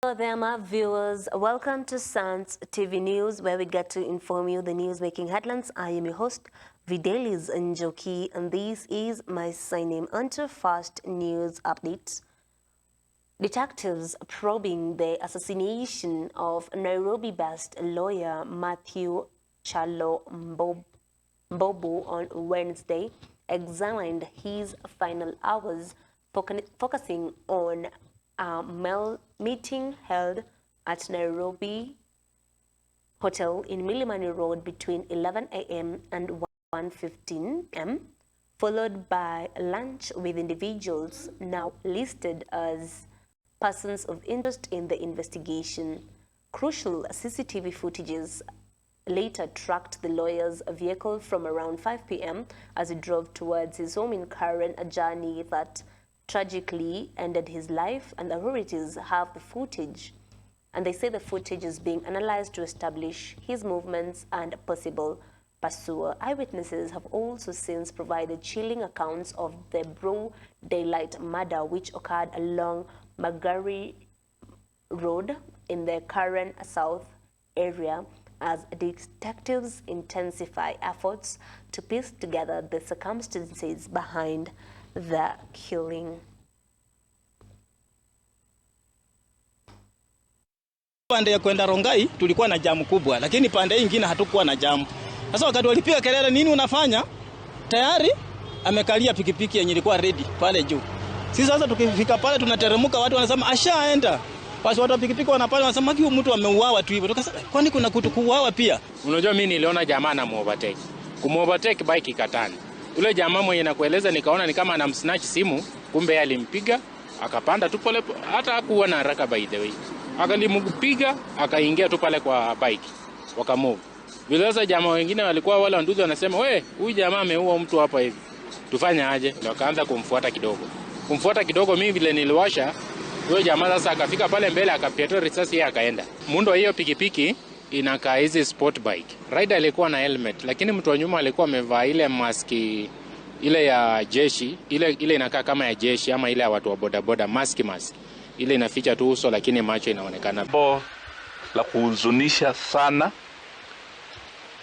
Hello there, my viewers. Welcome to Sans TV News, where we get to inform you the news-making headlines. I am your host, Videlis Njoki, and this is my sign-in onto Fast News Updates. Detectives probing the assassination of Nairobi-based lawyer Mathew Kyalo Mbobu on Wednesday examined his final hours, focusing on a meeting held at Nairobi Hotel in Milimani Road between 11 a.m. and 1:15 m, followed by lunch with individuals now listed as persons of interest in the investigation. Crucial CCTV footages later tracked the lawyer's vehicle from around 5 p.m. as he drove towards his home in Karen, a journey that tragically ended his life, and the authorities have the footage. And they say the footage is being analyzed to establish his movements and possible pursuer. Eyewitnesses have also since provided chilling accounts of the broad daylight murder which occurred along Milimani Road in the Karen South area, as detectives intensify efforts to piece together the circumstances behind the killing. Pande ya kwenda Rongai tulikuwa na jamu kubwa, lakini pande nyingine hatukuwa na jamu. Sasa wakati walipiga kelele, nini unafanya? Tayari amekalia pikipiki yenye ilikuwa ready pale juu. Sisi sasa tukifika pale tunateremka, watu wanasema ashaenda. Basi watu wa pikipiki wanapale wanasema huyu mtu ameuawa tu hivyo. Tukasema kwani kuna kutu kuuawa pia? Unajua mimi niliona jamaa na muovertake. Kumuovertake bike ikatani. Ule jamaa mwenye nakueleza nikaona ni kama anamsnatch simu, kumbe yeye alimpiga, akapanda tu pole, hata hakuwa na haraka by the way. Akalimpiga, akaingia tu pale kwa bike, wakamove. Vile sasa jamaa wengine walikuwa wale wanduzi wanasema, "We, huyu jamaa ameua mtu hapa hivi. Tufanye aje?" Ndio akaanza kumfuata kidogo. Kumfuata kidogo, mimi vile niliwasha, huyo jamaa sasa akafika pale mbele akapiatua risasi, yeye akaenda. Muundo hiyo pikipiki inakaa hizi sport bike. Rider alikuwa na helmet, lakini mtu wa nyuma alikuwa amevaa ile maski ile ya jeshi, ile inakaa kama ya jeshi ama ile ya watu wa bodaboda, mask. Ile inaficha tu uso lakini macho inaonekana. La kuhuzunisha sana.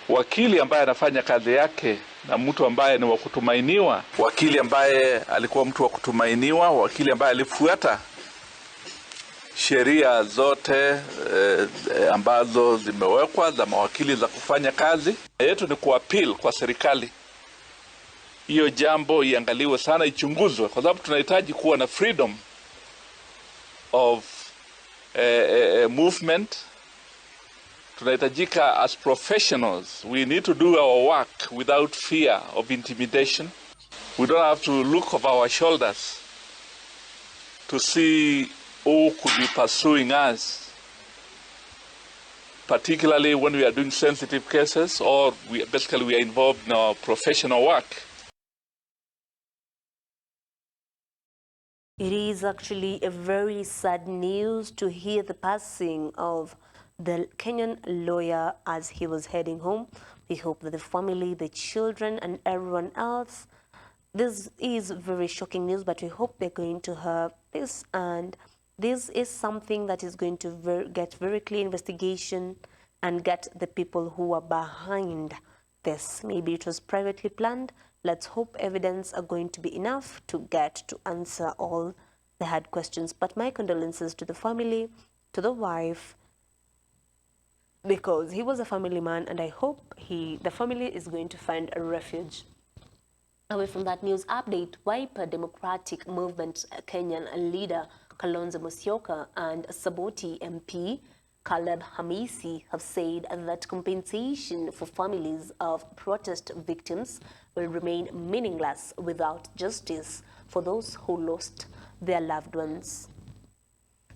Wakili ambaye anafanya kazi yake na mtu ambaye ni wa kutumainiwa, wakili ambaye alikuwa mtu wa kutumainiwa, wakili ambaye alifuata sheria zote ambazo zimewekwa za mawakili za kufanya kazi. Yetu ni kuappeal kwa serikali. Hiyo jambo iangaliwe sana, ichunguzwe, kwa sababu tunahitaji kuwa na freedom of movement. Tunahitajika as professionals. We need to do our work without fear of intimidation. We don't have to look over our shoulders to see who could be pursuing us, particularly when we are doing sensitive cases or we are involved in our professional work. It is actually a very sad news to hear the passing of the Kenyan lawyer as he was heading home. We hope that the family, the children, and everyone else, this is very shocking news, but we hope they're going to have this, and this is something that is going to get very clear investigation and get the people who are behind this. Maybe it was privately planned. Let's hope evidence are going to be enough to get to answer all the hard questions. But my condolences to the family, to the wife, because he was a family man, and I hope the family is going to find a refuge. Away from that news update, Wiper Democratic Movement Kenyan leader Kalonzo Musyoka and Saboti MP Caleb Hamisi have said that compensation for families of protest victims will remain meaningless without justice for those who lost their loved ones.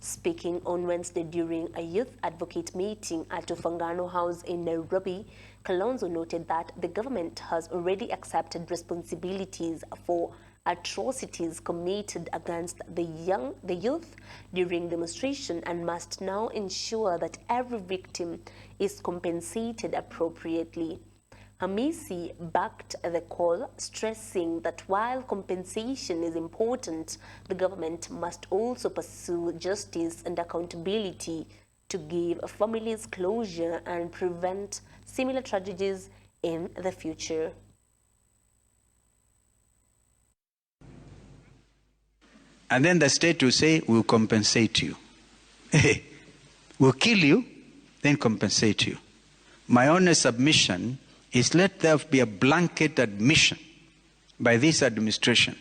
Speaking on Wednesday during a youth advocate meeting at Ufangano House in Nairobi, Kalonzo noted that the government has already accepted responsibilities for atrocities committed against the youth during demonstration, and must now ensure that every victim is compensated appropriately. Hamisi backed the call, stressing that while compensation is important, the government must also pursue justice and accountability to give families closure and prevent similar tragedies in the future. And then the state will say, we'll compensate you. We'll kill you, then compensate you. My honest submission is let there be a blanket admission by this administration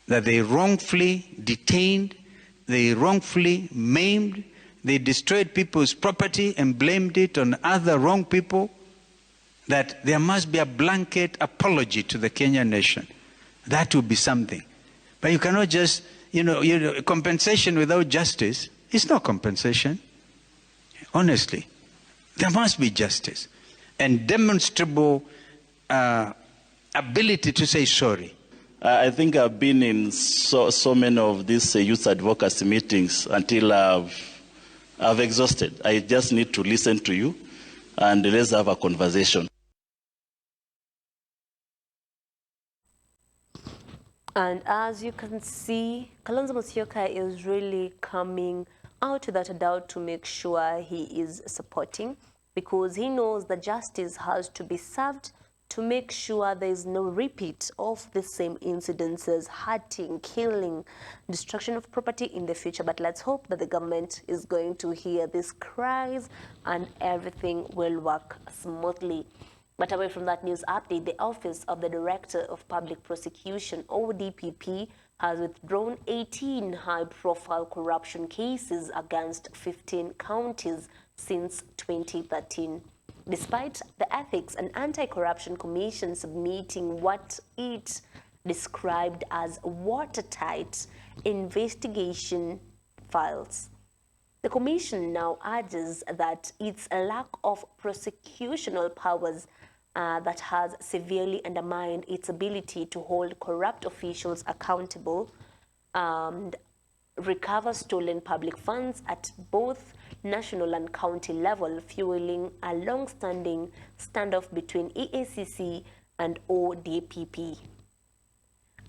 that they wrongfully detained, they wrongfully maimed, they destroyed people's property and blamed it on other wrong people, that there must be a blanket apology to the Kenyan nation. That would be something. But you cannot just, compensation without justice is not compensation. Honestly, there must be justice and demonstrable ability to say sorry. I think I've been in so many of these youth advocacy meetings until I've exhausted. I just need to listen to you and let's have a conversation. And as you can see, Kalonzo Musyoka is really coming out without a doubt to make sure he is supporting, because he knows that justice has to be served to make sure there is no repeat of the same incidences, hurting, killing, destruction of property in the future. But let's hope that the government is going to hear these cries and everything will work smoothly. But away from that news update, the Office of the Director of Public Prosecution, ODPP, has withdrawn 18 high-profile corruption cases against 15 counties since 2013. Despite the Ethics and Anti-Corruption Commission submitting what it described as watertight investigation files. The Commission now urges that its lack of prosecutorial powers that has severely undermined its ability to hold corrupt officials accountable and recover stolen public funds at both national and county level, fueling a long-standing standoff between EACC and ODPP.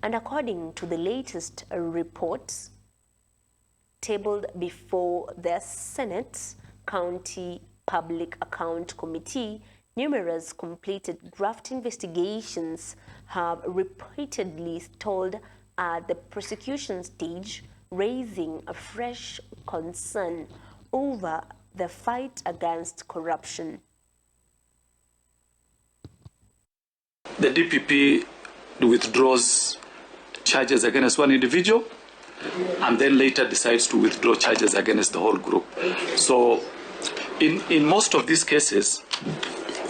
And according to the latest reports tabled before the Senate County Public Account Committee, numerous completed graft investigations have repeatedly stalled at the prosecution stage, raising a fresh concern over the fight against corruption. The DPP withdraws charges against one individual and then later decides to withdraw charges against the whole group. So in most of these cases,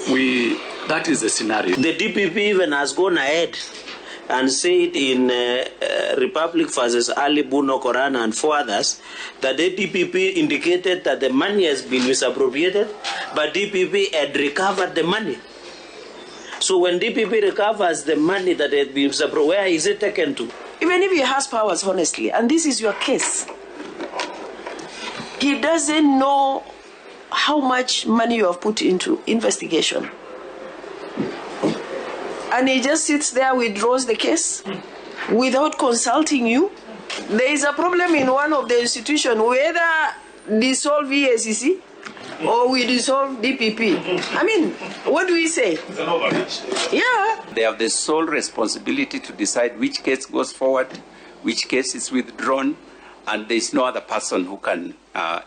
that is the scenario. The DPP even has gone ahead and said in Republic versus Ali Buno Korana and 4 others that the DPP indicated that the money has been misappropriated, but DPP had recovered the money. So when DPP recovers the money that had been misappropriated, where is it taken to? Even if he has powers, honestly, and this is your case, he doesn't know how much money you have put into investigation. And he just sits there, withdraws the case without consulting you. There is a problem in one of the institutions, whether dissolve EACC or we dissolve DPP. I mean, what do we say? It's an overreach. Yeah. They have the sole responsibility to decide which case goes forward, which case is withdrawn, and there is no other person who can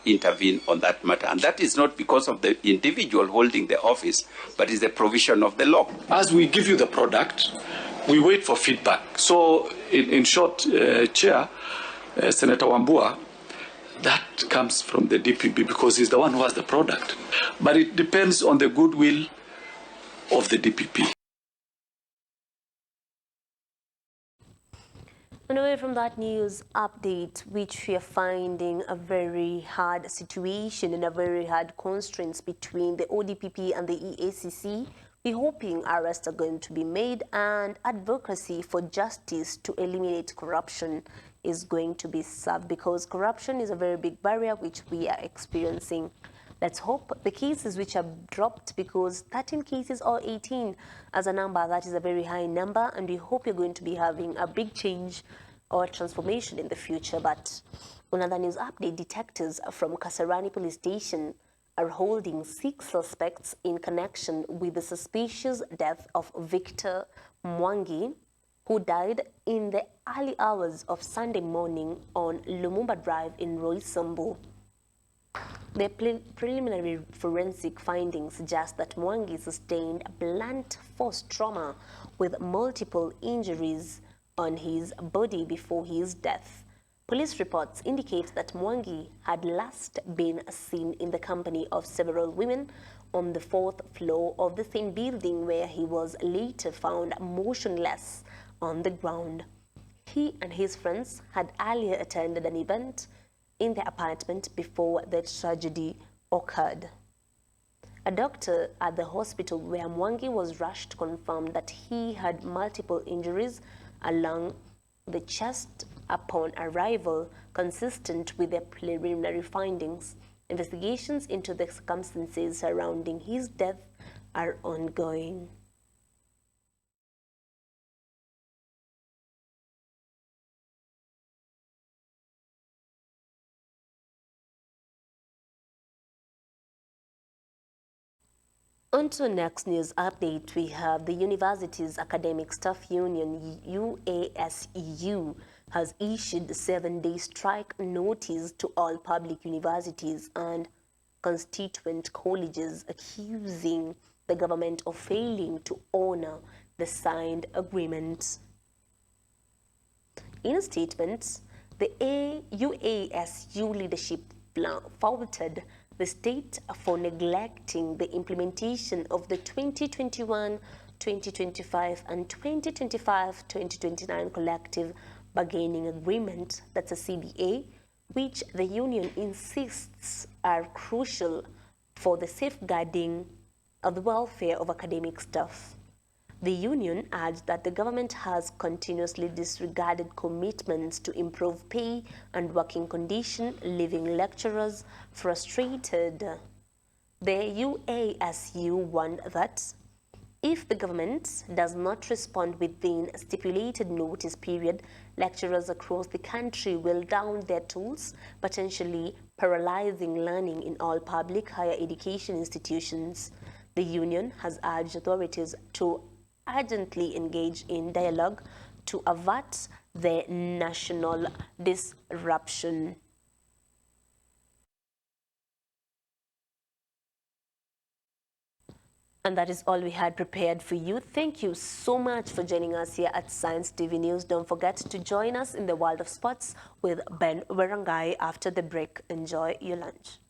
intervene on that matter. And that is not because of the individual holding the office, but is the provision of the law. As we give you the product, we wait for feedback. So in short, Chair, Senator Wambua, that comes from the DPP because he's the one who has the product. But it depends on the goodwill of the DPP. And away from that news update, which we are finding a very hard situation and a very hard constraints between the ODPP and the EACC, we're hoping arrests are going to be made and advocacy for justice to eliminate corruption is going to be served, because corruption is a very big barrier which we are experiencing. Let's hope the cases which are dropped, because 13 cases or 18 as a number, that is a very high number, and we hope you're going to be having a big change or transformation in the future. But another news update, detectives from Kasarani Police Station are holding 6 suspects in connection with the suspicious death of Victor Mwangi, who died in the early hours of Sunday morning on Lumumba Drive in Roysambu. The preliminary forensic findings suggest that Mwangi sustained blunt force trauma with multiple injuries on his body before his death. Police reports indicate that Mwangi had last been seen in the company of several women on the 4th floor of the same building, where he was later found motionless on the ground. He and his friends had earlier attended an event in their apartment before the tragedy occurred. A doctor at the hospital where Mwangi was rushed confirmed that he had multiple injuries along the chest upon arrival, consistent with their preliminary findings. Investigations into the circumstances surrounding his death are ongoing. On to next news update, we have the University's Academic Staff Union, UASEU, has issued a 7-day strike notice to all public universities and constituent colleges, accusing the government of failing to honor the signed agreement. In a statement, the UASU leadership faulted the state for neglecting the implementation of the 2021-2025 and 2025-2029 collective bargaining agreement, that's a CBA, which the union insists are crucial for the safeguarding of the welfare of academic staff. The union adds that the government has continuously disregarded commitments to improve pay and working conditions, leaving lecturers frustrated. The UASU warned that if the government does not respond within a stipulated notice period, lecturers across the country will down their tools, potentially paralyzing learning in all public higher education institutions. The union has urged authorities to urgently engage in dialogue to avert the national disruption. And that is all we had prepared for you. Thank you so much for joining us here at Science TV News. Don't forget to join us in the world of sports with Ben Werangai after the break. Enjoy your lunch.